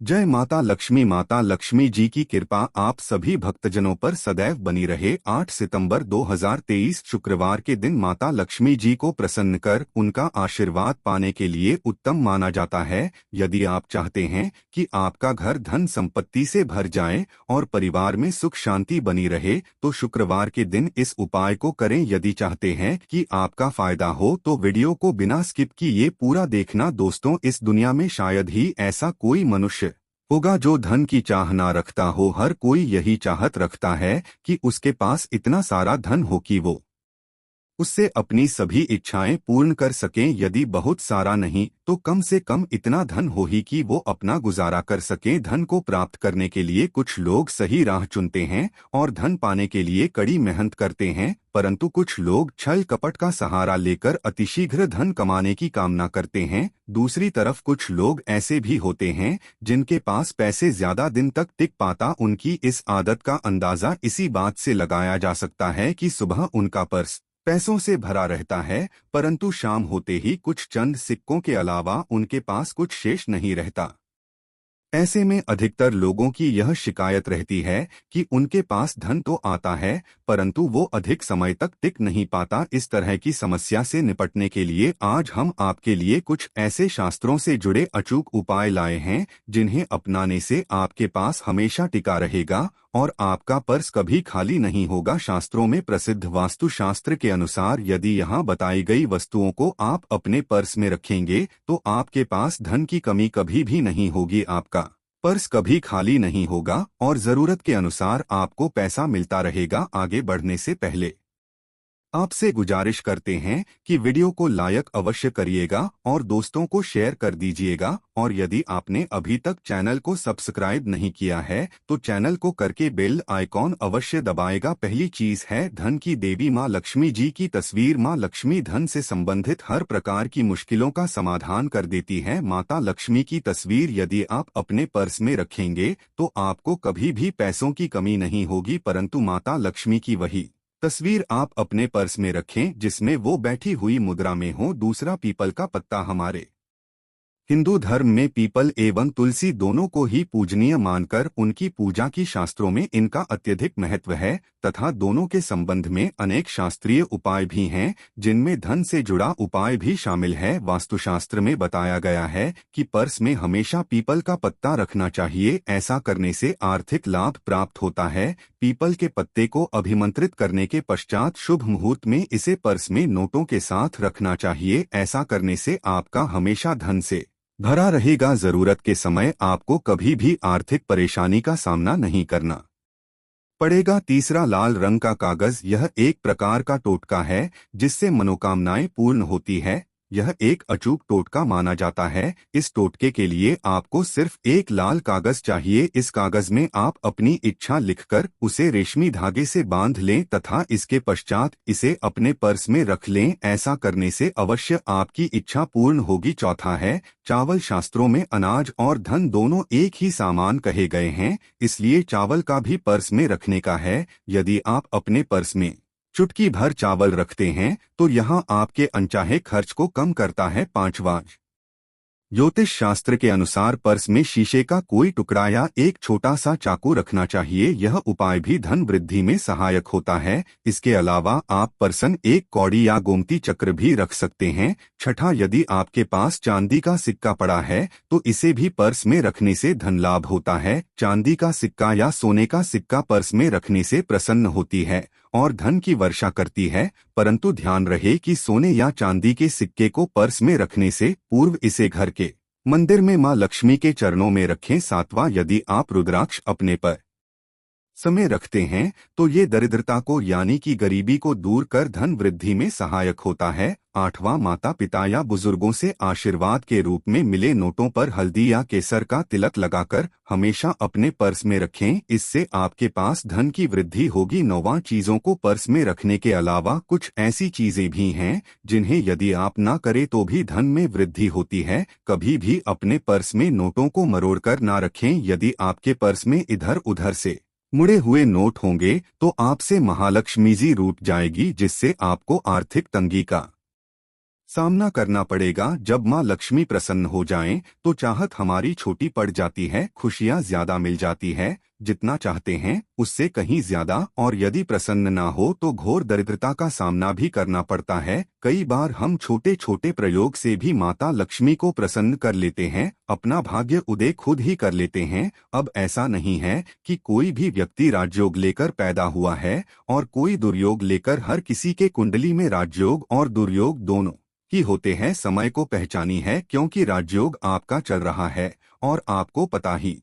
जय माता लक्ष्मी। माता लक्ष्मी जी की कृपा आप सभी भक्तजनों पर सदैव बनी रहे। 8 सितंबर 2023 शुक्रवार के दिन माता लक्ष्मी जी को प्रसन्न कर उनका आशीर्वाद पाने के लिए उत्तम माना जाता है। यदि आप चाहते हैं कि आपका घर धन संपत्ति से भर जाए और परिवार में सुख शांति बनी रहे तो शुक्रवार के दिन इस उपाय को करें। यदि चाहते हैं कि आपका फायदा हो तो वीडियो को बिना स्किप किए पूरा देखना। दोस्तों, इस दुनिया में शायद ही ऐसा कोई मनुष्य होगा जो धन की चाह ना रखता हो। हर कोई यही चाहत रखता है कि उसके पास इतना सारा धन हो कि वो उससे अपनी सभी इच्छाएं पूर्ण कर सकें। यदि बहुत सारा नहीं तो कम से कम इतना धन हो ही कि वो अपना गुजारा कर सकें। धन को प्राप्त करने के लिए कुछ लोग सही राह चुनते हैं और धन पाने के लिए कड़ी मेहनत करते हैं, परंतु कुछ लोग छल कपट का सहारा लेकर अतिशीघ्र धन कमाने की कामना करते हैं। दूसरी तरफ कुछ लोग ऐसे भी होते हैं जिनके पास पैसे ज्यादा दिन तक टिक पाता। उनकी इस आदत का अंदाजा इसी बात से लगाया जा सकता है कि सुबह उनका पर्स पैसों से भरा रहता है, परंतु शाम होते ही कुछ चंद सिक्कों के अलावा उनके पास कुछ शेष नहीं रहता। ऐसे में अधिकतर लोगों की यह शिकायत रहती है कि उनके पास धन तो आता है परंतु वो अधिक समय तक टिक नहीं पाता। इस तरह की समस्या से निपटने के लिए आज हम आपके लिए कुछ ऐसे शास्त्रों से जुड़े अचूक उपाय लाए हैं जिन्हें अपनाने से आपके पास हमेशा टिका रहेगा और आपका पर्स कभी खाली नहीं होगा। शास्त्रों में प्रसिद्ध वास्तु शास्त्र के अनुसार यदि यहाँ बताई गई वस्तुओं को आप अपने पर्स में रखेंगे तो आपके पास धन की कमी कभी भी नहीं होगी। आपका पर्स कभी खाली नहीं होगा और जरूरत के अनुसार आपको पैसा मिलता रहेगा। आगे बढ़ने से पहले आपसे गुजारिश करते हैं कि वीडियो को लाइक अवश्य करिएगा और दोस्तों को शेयर कर दीजिएगा। और यदि आपने अभी तक चैनल को सब्सक्राइब नहीं किया है तो चैनल को करके बेल आइकॉन अवश्य दबाएगा। पहली चीज है धन की देवी माँ लक्ष्मी जी की तस्वीर। माँ लक्ष्मी धन से संबंधित हर प्रकार की मुश्किलों का समाधान कर देती है। माता लक्ष्मी की तस्वीर यदि आप अपने पर्स में रखेंगे तो आपको कभी भी पैसों की कमी नहीं होगी, परंतु माता लक्ष्मी की वही तस्वीर आप अपने पर्स में रखें जिसमें वो बैठी हुई मुद्रा में हो। दूसरा, पीपल का पत्ता। हमारे हिंदू धर्म में पीपल एवं तुलसी दोनों को ही पूजनीय मानकर उनकी पूजा की शास्त्रों में इनका अत्यधिक महत्व है तथा दोनों के संबंध में अनेक शास्त्रीय उपाय भी हैं जिनमें धन से जुड़ा उपाय भी शामिल है। वास्तुशास्त्र में बताया गया है कि पर्स में हमेशा पीपल का पत्ता रखना चाहिए। ऐसा करने से आर्थिक लाभ प्राप्त होता है। पीपल के पत्ते को अभिमंत्रित करने के पश्चात शुभ मुहूर्त में इसे पर्स में नोटों के साथ रखना चाहिए। ऐसा करने से आपका हमेशा धन से भरा रहेगा। जरूरत के समय आपको कभी भी आर्थिक परेशानी का सामना नहीं करना पड़ेगा। तीसरा, लाल रंग का कागज। यह एक प्रकार का टोटका है जिससे मनोकामनाएं पूर्ण होती है। यह एक अचूक टोटका माना जाता है। इस टोटके के लिए आपको सिर्फ एक लाल कागज चाहिए। इस कागज में आप अपनी इच्छा लिखकर उसे रेशमी धागे से बांध लें तथा इसके पश्चात इसे अपने पर्स में रख लें। ऐसा करने से अवश्य आपकी इच्छा पूर्ण होगी। चौथा है चावल। शास्त्रों में अनाज और धन दोनों एक ही सामान कहे गए हैं, इसलिए चावल का भी पर्स में रखने का है। यदि आप अपने पर्स में चुटकी भर चावल रखते हैं तो यहाँ आपके अनचाहे खर्च को कम करता है। पांचवा, ज्योतिष शास्त्र के अनुसार पर्स में शीशे का कोई टुकड़ा या एक छोटा सा चाकू रखना चाहिए। यह उपाय भी धन वृद्धि में सहायक होता है। इसके अलावा आप पर्सन एक कौड़ी या गोमती चक्र भी रख सकते हैं। छठा, यदि आपके पास चांदी का सिक्का पड़ा है तो इसे भी पर्स में रखने से धन लाभ होता है। चांदी का सिक्का या सोने का सिक्का पर्स में रखने से प्रसन्न होती है और धन की वर्षा करती है, परंतु ध्यान रहे कि सोने या चांदी के सिक्के को पर्स में रखने से पूर्व इसे घर के मंदिर में मां लक्ष्मी के चरणों में रखें। सातवां, यदि आप रुद्राक्ष अपने पर समय रखते हैं तो ये दरिद्रता को यानी कि गरीबी को दूर कर धन वृद्धि में सहायक होता है। आठवां, माता पिता या बुजुर्गों से आशीर्वाद के रूप में मिले नोटों पर हल्दी या केसर का तिलक लगाकर हमेशा अपने पर्स में रखें। इससे आपके पास धन की वृद्धि होगी। नौवां, चीजों को पर्स में रखने के अलावा कुछ ऐसी चीजें भी हैं जिन्हें यदि आप ना करें तो भी धन में वृद्धि होती है। कभी भी अपने पर्स में नोटों को मरोड़कर ना रखें। यदि आपके पर्स में इधर उधर से मुड़े हुए नोट होंगे तो आपसे महालक्ष्मी जी रूठ जाएगी जिससे आपको आर्थिक तंगी का सामना करना पड़ेगा। जब माँ लक्ष्मी प्रसन्न हो जाएं, तो चाहत हमारी छोटी पड़ जाती है, खुशियाँ ज्यादा मिल जाती है, जितना चाहते हैं उससे कहीं ज्यादा। और यदि प्रसन्न ना हो तो घोर दरिद्रता का सामना भी करना पड़ता है। कई बार हम छोटे छोटे प्रयोग से भी माता लक्ष्मी को प्रसन्न कर लेते हैं, अपना भाग्य उदय खुद ही कर लेते हैं। अब ऐसा नहीं है कि कोई भी व्यक्ति राजयोग लेकर पैदा हुआ है और कोई दुर्योग लेकर। हर किसी के कुंडली में राजयोग और दुर्योग दोनों ही होते हैं। समय को पहचानी है, क्योंकि राजयोग आपका चल रहा है और आपको पता ही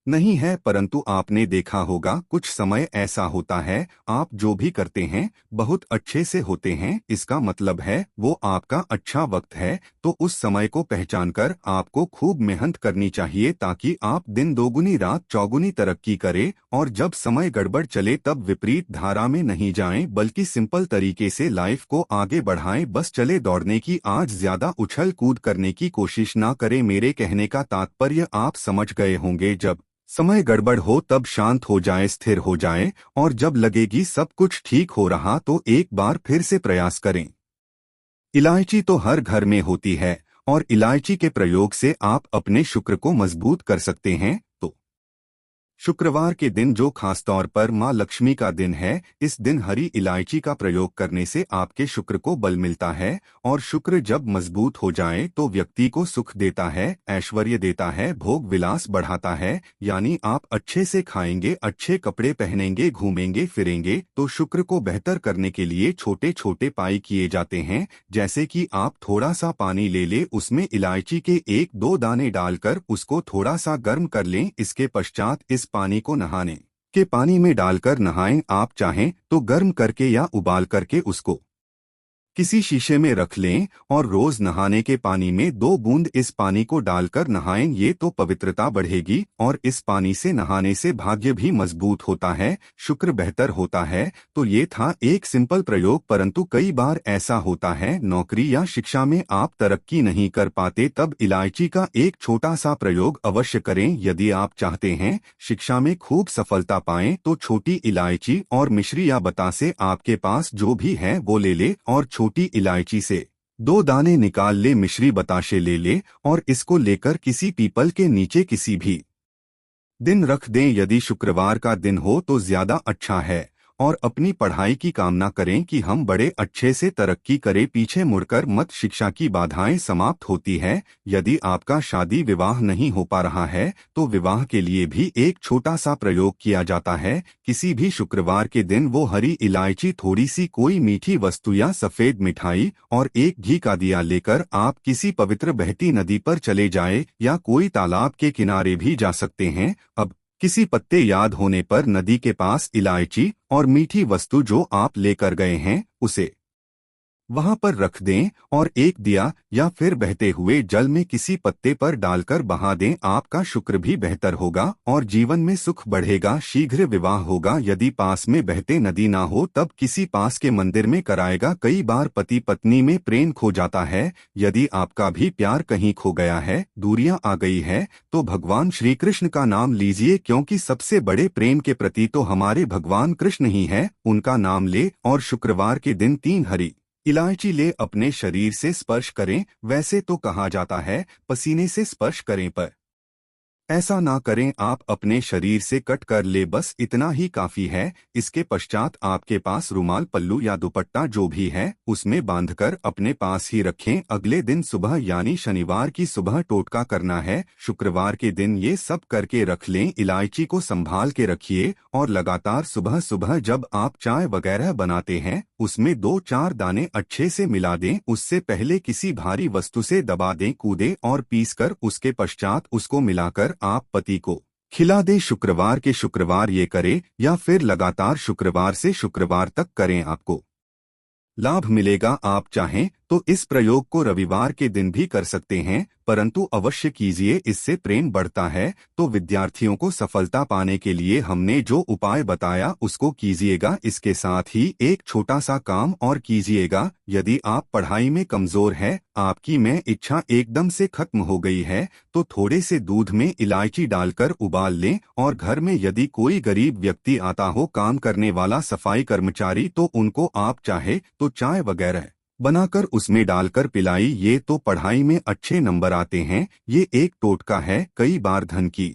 नहीं है। परंतु आपने देखा होगा कुछ समय ऐसा होता है, आप जो भी करते हैं बहुत अच्छे से होते हैं, इसका मतलब है वो आपका अच्छा वक्त है। तो उस समय को पहचानकर आपको खूब मेहनत करनी चाहिए, ताकि आप दिन दोगुनी रात चौगुनी तरक्की करें। और जब समय गड़बड़ चले तब विपरीत धारा में नहीं जाएं, बल्कि सिंपल तरीके से लाइफ को आगे बढ़ाएं। बस चले दौड़ने की, आज ज्यादा उछल कूद करने की कोशिश ना करें। मेरे कहने का तात्पर्य आप समझ गए होंगे। जब समय गड़बड़ हो तब शांत हो जाए, स्थिर हो जाए, और जब लगेगी सब कुछ ठीक हो रहा तो एक बार फिर से प्रयास करें। इलायची तो हर घर में होती है, और इलायची के प्रयोग से आप अपने शुक्र को मजबूत कर सकते हैं। तो शुक्रवार के दिन, जो खासतौर पर माँ लक्ष्मी का दिन है, इस दिन हरी इलायची का प्रयोग करने से आपके शुक्र को बल मिलता है। और शुक्र जब मजबूत हो जाए तो व्यक्ति को सुख देता है, ऐश्वर्य देता है, भोग विलास बढ़ाता है। यानी आप अच्छे से खाएंगे, अच्छे कपड़े पहनेंगे, घूमेंगे फिरेंगे। तो शुक्र को बेहतर करने के लिए छोटे छोटे उपाय किए जाते हैं। जैसे कि आप थोड़ा सा पानी ले ले, उसमें इलायची के 1-2 दाने डालकर उसको थोड़ा सा गर्म कर लें। इसके पश्चात इस पानी को नहाने के पानी में डालकर नहाएं। आप चाहें तो गर्म करके या उबाल करके उसको किसी शीशे में रख लें, और रोज नहाने के पानी में 2 बूंद इस पानी को डालकर नहाएं। ये तो पवित्रता बढ़ेगी, और इस पानी से नहाने से भाग्य भी मजबूत होता है, शुक्र बेहतर होता है। तो ये था एक सिंपल प्रयोग, परंतु कई बार ऐसा होता है नौकरी या शिक्षा में आप तरक्की नहीं कर पाते, तब इलायची का एक छोटा सा प्रयोग अवश्य करें। यदि आप चाहते हैं शिक्षा में खूब सफलता पाएं, तो छोटी इलायची और मिश्री या बतासे आपके पास जो भी है वो ले ले, और छोटी इलायची से 2 दाने निकाल ले, मिश्री बताशे ले ले, और इसको लेकर किसी पीपल के नीचे किसी भी दिन रख दें। यदि शुक्रवार का दिन हो तो ज्यादा अच्छा है। और अपनी पढ़ाई की कामना करें कि हम बड़े अच्छे से तरक्की करें, पीछे मुड़कर मत। शिक्षा की बाधाएं समाप्त होती है। यदि आपका शादी विवाह नहीं हो पा रहा है तो विवाह के लिए भी एक छोटा सा प्रयोग किया जाता है। किसी भी शुक्रवार के दिन वो हरी इलायची, थोड़ी सी कोई मीठी वस्तु या सफेद मिठाई और एक घी का दिया लेकर आप किसी पवित्र बहती नदी पर चले जाए, या कोई तालाब के किनारे भी जा सकते हैं। अब किसी पत्ते याद होने पर नदी के पास इलायची और मीठी वस्तु जो आप लेकर गए हैं उसे वहां पर रख दें, और एक दिया या फिर बहते हुए जल में किसी पत्ते पर डालकर बहा दें। आपका शुक्र भी बेहतर होगा और जीवन में सुख बढ़ेगा, शीघ्र विवाह होगा। यदि पास में बहते नदी ना हो तब किसी पास के मंदिर में कराएगा। कई बार पति पत्नी में प्रेम खो जाता है। यदि आपका भी प्यार कहीं खो गया है, दूरियां आ गई है, तो भगवान श्री कृष्ण का नाम लीजिए, क्योंकि सबसे बड़े प्रेम के प्रति तो हमारे भगवान कृष्ण ही है। उनका नाम ले, और शुक्रवार के दिन 3 हरी इलायची ले, अपने शरीर से स्पर्श करें। वैसे तो कहा जाता है पसीने से स्पर्श करें, पर ऐसा ना करें, आप अपने शरीर से कट कर ले, बस इतना ही काफी है। इसके पश्चात आपके पास रुमाल, पल्लू या दुपट्टा जो भी है उसमें बांधकर अपने पास ही रखें। अगले दिन सुबह यानी शनिवार की सुबह टोटका करना है। शुक्रवार के दिन ये सब करके रख लें। इलायची को संभाल के रखिए, और लगातार सुबह सुबह जब आप चाय वगैरह बनाते हैं उसमें 2-4 दाने अच्छे से मिला दें। उससे पहले किसी भारी वस्तु से दबा दें, कूदें और पीसकर उसके पश्चात उसको मिलाकर आप पति को खिला दें। शुक्रवार के शुक्रवार ये करें, या फिर लगातार शुक्रवार से शुक्रवार तक करें, आपको लाभ मिलेगा। आप चाहें तो इस प्रयोग को रविवार के दिन भी कर सकते हैं, परंतु अवश्य कीजिए, इससे प्रेम बढ़ता है। तो विद्यार्थियों को सफलता पाने के लिए हमने जो उपाय बताया उसको कीजिएगा। इसके साथ ही एक छोटा सा काम और कीजिएगा। यदि आप पढ़ाई में कमजोर है, आपकी में इच्छा एकदम से खत्म हो गई है, तो थोड़े से दूध में इलायची डालकर उबाल लें, और घर में यदि कोई गरीब व्यक्ति आता हो, काम करने वाला सफाई कर्मचारी, तो उनको आप चाहे तो चाय वगैरह बनाकर उसमें डालकर पिलाई, ये तो पढ़ाई में अच्छे नंबर आते हैं। ये एक टोटका है। कई बार धन की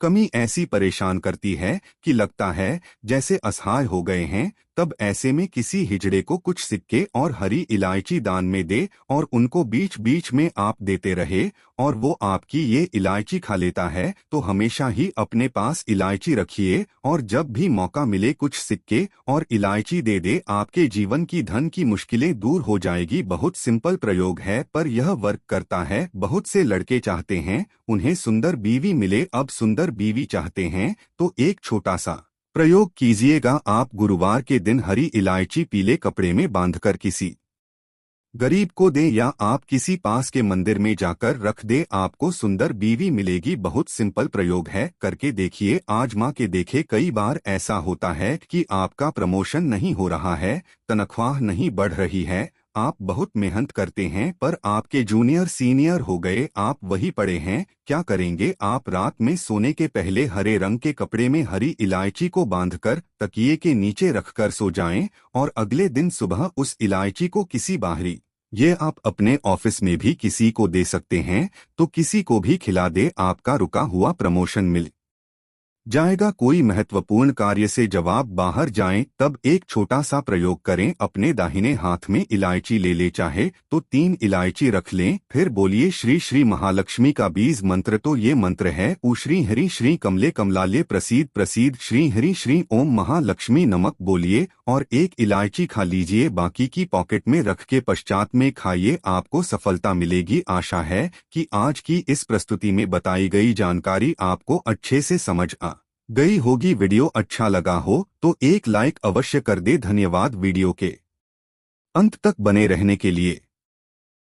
कमी ऐसी परेशान करती है कि लगता है जैसे असहाय हो गए हैं। तब ऐसे में किसी हिजड़े को कुछ सिक्के और हरी इलायची दान में दे और उनको बीच बीच में आप देते रहे और वो आपकी ये इलायची खा लेता है। तो हमेशा ही अपने पास इलायची रखिए और जब भी मौका मिले कुछ सिक्के और इलायची दे दे, आपके जीवन की धन की मुश्किलें दूर हो जाएगी। बहुत सिंपल प्रयोग है पर यह वर्क करता है। बहुत से लड़के चाहते हैं उन्हें सुंदर बीवी मिले, अब सुंदर बीवी चाहते हैं तो एक छोटा सा प्रयोग कीजिएगा। आप गुरुवार के दिन हरी इलायची पीले कपड़े में बांधकर किसी गरीब को दें या आप किसी पास के मंदिर में जाकर रख दे, आपको सुंदर बीवी मिलेगी। बहुत सिंपल प्रयोग है, करके देखिए, आजमा के देखे। कई बार ऐसा होता है कि आपका प्रमोशन नहीं हो रहा है, तनख्वाह नहीं बढ़ रही है, आप बहुत मेहनत करते हैं पर आपके जूनियर सीनियर हो गए, आप वही पड़े हैं। क्या करेंगे आप? रात में सोने के पहले हरे रंग के कपड़े में हरी इलायची को बांधकर तकिए के नीचे रखकर सो जाएं और अगले दिन सुबह उस इलायची को किसी बाहरी, ये आप अपने ऑफिस में भी किसी को दे सकते हैं, तो किसी को भी खिला दे, आपका रुका हुआ प्रमोशन मिल जाएगा। कोई महत्वपूर्ण कार्य से जवाब बाहर जाएं तब एक छोटा सा प्रयोग करें। अपने दाहिने हाथ में इलायची ले ले, चाहे तो 3 इलायची रख लें, फिर बोलिए श्री श्री महालक्ष्मी का बीज मंत्र। तो ये मंत्र है ऊ श्री हरि श्री कमले कमलाले प्रसीद प्रसीद श्री हरि श्री ओम महालक्ष्मी नमक बोलिए और एक इलायची खा लीजिए, बाकी की पॉकेट में रख के पश्चात में खाइए, आपको सफलता मिलेगी। आशा है कि आज की इस प्रस्तुति में बताई गई जानकारी आपको अच्छे से समझ आ गई होगी। वीडियो अच्छा लगा हो तो एक लाइक अवश्य कर दे। धन्यवाद वीडियो के अंत तक बने रहने के लिए।